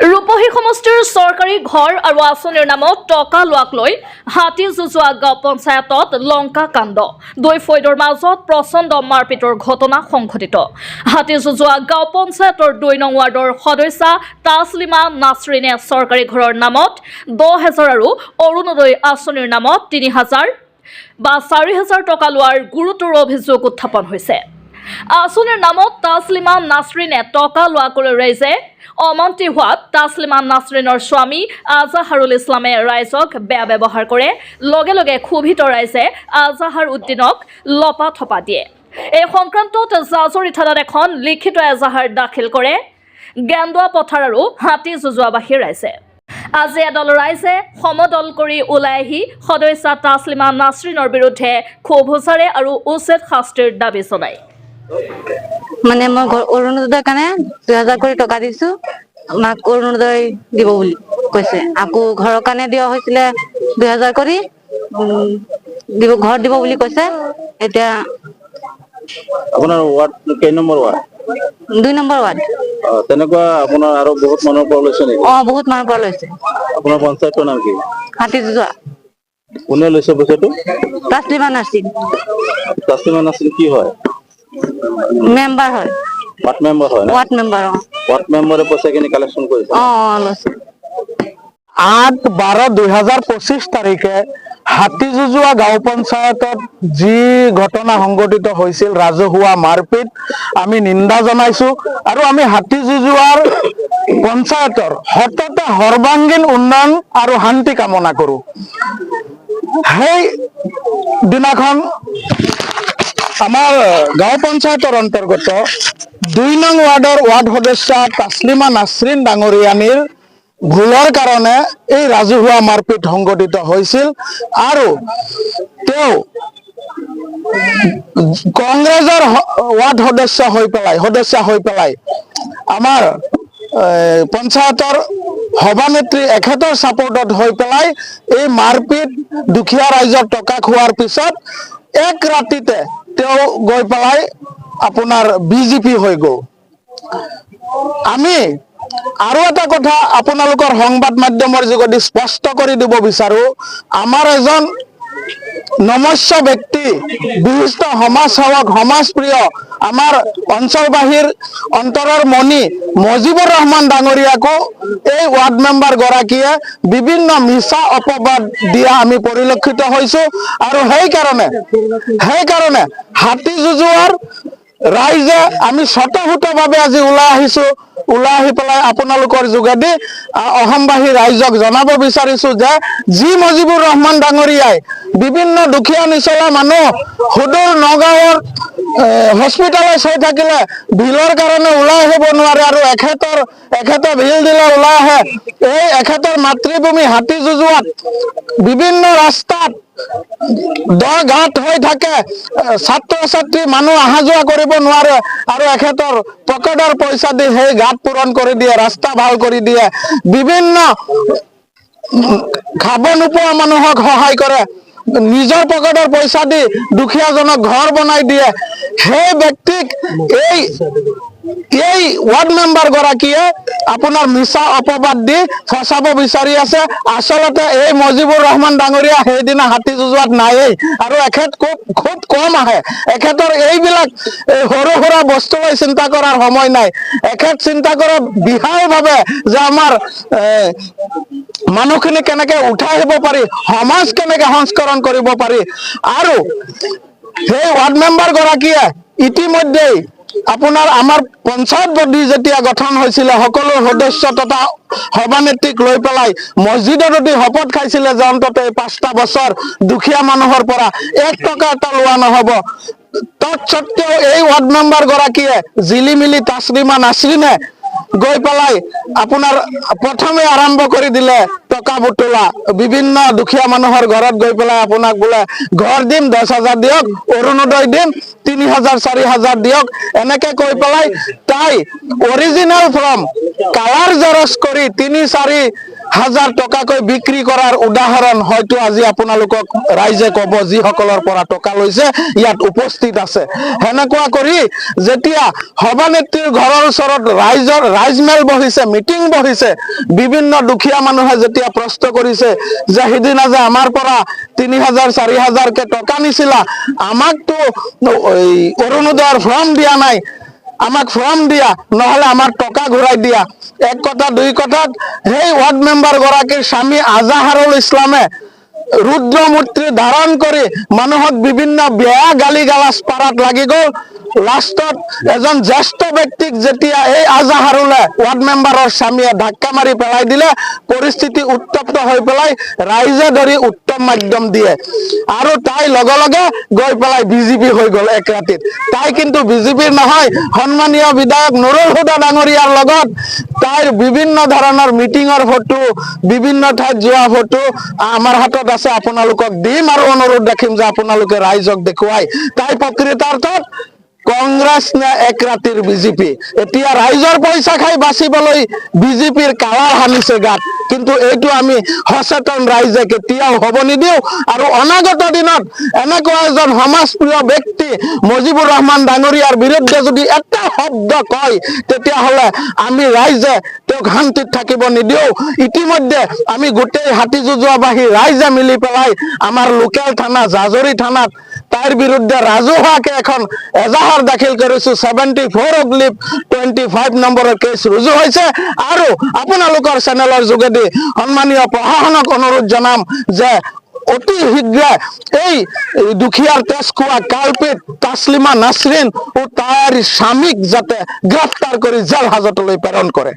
ৰূপহী সমষ্টিৰ চৰকাৰী ঘৰ আৰু আঁচনিৰ নামত টকা লোৱাক লৈ হাতী যুঁজোৱা গাঁও পঞ্চায়তত লংকা কাণ্ড দুই ফৈদৰ মাজত প্ৰচণ্ড মাৰপিটৰ ঘটনা সংঘটিত হাতী যুঁজোৱা গাঁও পঞ্চায়তৰ 2 নং ৱাৰ্ডৰ সদস্যা তাছলিমা নাছৰিনে চৰকাৰী ঘৰৰ নামত 10,000 আৰু অৰুণোদয় আঁচনিৰ নামত 3,000 বা 4,000 টকা লোৱাৰ গুৰুতৰ অভিযোগ উত্থাপন হৈছে। আঁচনিৰ নামত তাছলিমা নাছৰিনে টকা লোৱাকৈ ৰাইজে অমান্তি হোৱাত তাছলিমা নাছৰিনৰ স্বামী আজাহাৰুল ইছলামে ৰাইজক বেয়া ব্যৱহাৰ কৰে। লগে লগে ক্ষোভিত ৰাইজে আজাহাৰ উদ্দিনক লপা থপা দিয়ে। এই সংক্ৰান্তত জাজৰি থানাত এখন লিখিত এজাহাৰ দাখিল কৰে গেন্দুৱা পথাৰ আৰু হাতী যুঁজোৱাবাসী ৰাইজে। আজি এদল ৰাইজে সমদল কৰি ওলাই আহি সদস্যা তাছলিমা নাছৰিনৰ বিৰুদ্ধে ক্ষোভ উজাৰে আৰু উচিত শাস্তিৰ দাবী জনায়। মানে মই অৰুণোদয়ৰ কাৰণে 2,000 কৰি টকা দিছো, মাক অৰুণোদয় দিব বুলি কৈছে। আকৌ ঘৰৰ কাৰণে দিয়া হৈছিলে 2,000 কৰি দিব, ঘৰ দিব বুলি কৈছে। এতিয়া আপোনাৰ ৱাৰ্ড কেই নম্বৰ ৱাৰ্ড? 2 number ward. তেনেকুৱা আপোনাৰ আৰু বহুত মানুহৰ পৰা লৈছে নেকি? বহুত মানুহৰ পৰা লৈছে। আপোনাৰ পঞ্চায়তৰ নাম কি? হাতী যুঁজোৱা। কোনে লৈছে পইচাটো? তাছলিমা নাছৰিন। তাছলিমা নাছৰিন কি হয়? মেম্বাৰ হয়। ৱাৰ্ড মেম্বাৰ হয় না? Ward member. ৱাৰ্ড মেম্বাৰে পইচাখিনি কালেকশ্যন কৰিছে। লৈছে। 8/12/2025 তাৰিখে হাতী যুঁজোৱা গাঁও পঞ্চায়তত যি ঘটনা সংঘটিত হৈছিল, ৰাজহুৱা মাৰপিট, আমি নিন্দা জনাইছো আৰু আমি হাতী যুঁজোৱাৰ পঞ্চায়তৰ সততে সৰ্বাংগীন উন্নয়ন আৰু শান্তি কামনা কৰো। সেই দিনাখন আমাৰ গাঁও পঞ্চায়তৰ অন্তৰ্গত 2 নং ৱাৰ্ডৰ ৱাৰ্ড সদস্যা তাছলিমা নাছৰিন ডাঙৰীয়ানীৰ ভুলৰ কাৰণে এই ৰাজহুৱা মাৰপিট সংঘটিত হৈছিল আৰু তেওঁ কংগ্ৰেছৰ ৱাৰ্ড সদস্যা হৈ পেলাই আমাৰ পঞ্চায়তৰ সভানেত্ৰী এখেতৰ ছাপোৰ্টত হৈ পেলাই এই মাৰপিট দুখীয়া ৰাইজৰ টকা খোৱাৰ পিছত এক ৰাতিতে তেওঁ গৈ পেলাই আপোনাৰ বিজেপি হৈ গ'ল। আমি আৰু এটা কথা আপোনালোকৰ সংবাদ মাধ্যমৰ যোগেদি স্পষ্ট কৰি দিব বিচাৰো, আমাৰ এজন নমস্য ব্যক্তি, বিশিষ্ট সমাজ সেৱক, সমাজপ্ৰিয়, আমাৰ অঞ্চলবাসীৰ অন্তৰৰ মণি মজিবুৰ ৰহমান ডাঙৰীয়াকো এই ৱাৰ্ড মেম্বাৰ গৰাকীয়ে বিভিন্ন মিছা অপবাদ দিয়া আমি পৰিলক্ষিত হৈছো আৰু সেইকাৰণে হাতী যুঁজোৱাৰ ৰাইজে আমি স্বতঃস্ফূৰ্তভাৱে আজি ওলাই আহিছো। ওলাই আহি পেলাই আপোনালোকৰ যোগেদি অসমবাসী ৰাইজক জনাব বিচাৰিছো যে যি মজিবুৰ ৰহমান ডাঙৰীয়াই বিভিন্ন দুখীয়া নিচলা মানুহ সুদূৰ নগাঁৱৰ হস্পিটেলাইজ হৈ থাকিলে ভিলৰ কাৰণে ওলাই আহিব নোৱাৰে আৰু এখেতে ভিল দিলে ওলাই আহে। এই এখেতৰ মাতৃভূমি হাতী যুঁজোৱাত বিভিন্ন ৰাস্তাত গাঁত হৈ থাকে, ছাত্ৰ ছাত্ৰী মানুহ অহা যোৱা কৰিব নোৱাৰে আৰু এখেতৰ পকেটৰ পইচা দি সেই গাঁত পূৰণ কৰি দিয়ে, ৰাস্তা ভাল কৰি দিয়ে, বিভিন্ন খাব নোপোৱা মানুহক সহায় কৰে, নিজৰ পকেটৰ পইচা দি দুখীয়াজনক ঘৰ বনাই দিয়ে। সেই ব্যক্তিক এই ৱাৰ্ড মেম্বাৰ গৰাকীয়ে আপোনাৰ মিছা অপবাদ দি ফচাব বিচাৰি আছে। আচলতে এই মজিবুৰ ৰহমান ডাঙৰীয়া সেইদিনা হাতী যুঁজোৱাত নায়েই আৰু এখেত খুব কম আহে। এখেতৰ এইবিলাক সৰু সুৰা বস্তু লৈ চিন্তা কৰাৰ সময় নাই। এখেত চিন্তা কৰে বিশালভাৱে যে আমাৰ মানুহখিনি কেনেকে উঠাই আহিব পাৰি, সমাজ কেনেকে সংস্কৰণ কৰিব পাৰি। আৰু সেই ৱাৰ্ড মেম্বাৰ গৰাকীয়ে ইতিমধ্যেই আপোনাৰ আমাৰ পঞ্চায়ত বডি যেতিয়া গঠন হৈছিলে, সকলো সদস্য তথা সভানেত্ৰীক লৈ পেলাই মছজিদত শপত খাইছিলে যে অন্তত 5টা বছৰ দুখীয়া মানুহৰ পৰা 1 টকা এটা লোৱা নহব। তৎসত্ত্বেও এই ৱাৰ্ড মেম্বাৰ গৰাকীয়ে জিলিমিলি তাছলিমা নাছৰিনে গৈ পেলাই আপোনাৰ প্ৰথমে আৰম্ভ কৰি দিলে টকা বুটলা। বিভিন্ন দুখীয়া মানুহৰ ঘৰত গৈ পেলাই আপোনাক বোলে ঘৰ দিম, 10,000 দিয়ক, অৰুণোদয় দিম, 3,000 4,000 দিয়ক, এনেকে কৈ পেলাই তাই অৰিজিনেল ফৰ্ম কালাৰ জেৰক্স কৰি 3-4 হাজাৰ টকাকৈ বিক্ৰী কৰাৰ উদাহৰণ হয়তো আজি আপোনালোকক ৰাইজে ক'ব, যিসকলৰ পৰা টকা লৈছে ইয়াত উপস্থিত আছে। সেনেকুৱা কৰি যেতিয়া সভানেত্ৰীৰ ঘৰৰ ওচৰত ৰাইজমেল বহিছে, মিটিং বহিছে, বিভিন্ন দুখীয়া মানুহে যেতিয়া প্ৰশ্ন কৰিছে যে সিদিনা যে আমাৰ পৰা 3,000 4,000কে টকা নিছিলা, আমাকতো অৰুণোদয়ৰ ফৰ্ম দিয়া নাই, আমাক ফৰ্ম দিয়া, নহলে আমাৰ টকা ঘূৰাই দিয়া। এক কথা দুই কথাত সেই ৱাৰ্ড মেম্বাৰ গৰাকীৰ স্বামী আজাহাৰুল ইছলামে ৰুদ্ৰমূৰ্তি ধাৰণ কৰি মানুহক বিভিন্ন বেয়া গালি গালাজ পাৰাত লাগি গ'ল। লাষ্টত এজন জ্যেষ্ঠ ব্যক্তিক যেতিয়া এই আজাহাৰুলে ৱাৰ্ড মেম্বাৰৰ স্বামীয়ে ধাক্কা মাৰি পেলাই দিলে, পৰিস্থিতি উত্তপ্ত হৈ পেলাই ৰাইজে ধৰি উত্তম মাধ্যম দিয়ে আৰু তাই লগে লগে গৈ পেলাই বিজেপি হৈ গ'ল এক ৰাতিত। তাই কিন্তু বিজেপিৰ নহয়, সন্মানীয় বিধায়ক নুৰুল হুদা ডাঙৰীয়াৰ লগত তাইৰ বিভিন্ন ধৰণৰ মিটিঙৰ ফটো, বিভিন্ন ঠাইত যোৱা ফটো আমাৰ হাতত আছে, আপোনালোকক দিম আৰু অনুৰোধ ৰাখিম যে আপোনালোকে ৰাইজক দেখুৱাই। তাই প্ৰকৃতাৰ্থত কংগ্ৰেছ নে এক ৰাতিৰ বিজেপি। এতিয়া ৰাইজৰ পইচা খাই বাচিবলৈ বিজেপিৰ কালাৰ সানিছে গাত, কিন্তু এইটো আমি সচেতন ৰাইজে কেতিয়াও হ'ব নিদিওঁ। আৰু অনাগত দিনত এনেকুৱা এজন সমাজপ্ৰিয় ব্যক্তি মুজিবুৰ ৰহমান ডাঙৰীয়াৰ বিৰুদ্ধে যদি এটা শব্দ কয়, তেতিয়াহ'লে আমি ৰাইজে তেওঁক শান্তিত থাকিব নিদিওঁ। ইতিমধ্যে আমি গোটেই হাতীযুঁজুৱাবাসী ৰাইজে মিলি পেলাই আমাৰ লোকেল থানা জাজৰি থানাত তাইৰ বিৰুদ্ধে ৰাজহুৱাকে এখন এজাহাৰ দাখিল কৰিছোঁ। 74/25 নম্বৰৰ কেছ ৰুজু হৈছে। আৰু আপোনালোকৰ চেনেলৰ যোগেদি সন্মানীয় প্ৰশাসনক অনুৰোধ জনাম যে অতি শীঘ্ৰে এই দুখীয়াৰ তেজ খোৱা কালপিত তাছলিমা নাছৰিন ও তাইৰ স্বামীক যাতে গ্ৰেফতাৰ কৰি জেল হাজতলৈ প্ৰেৰণ কৰে।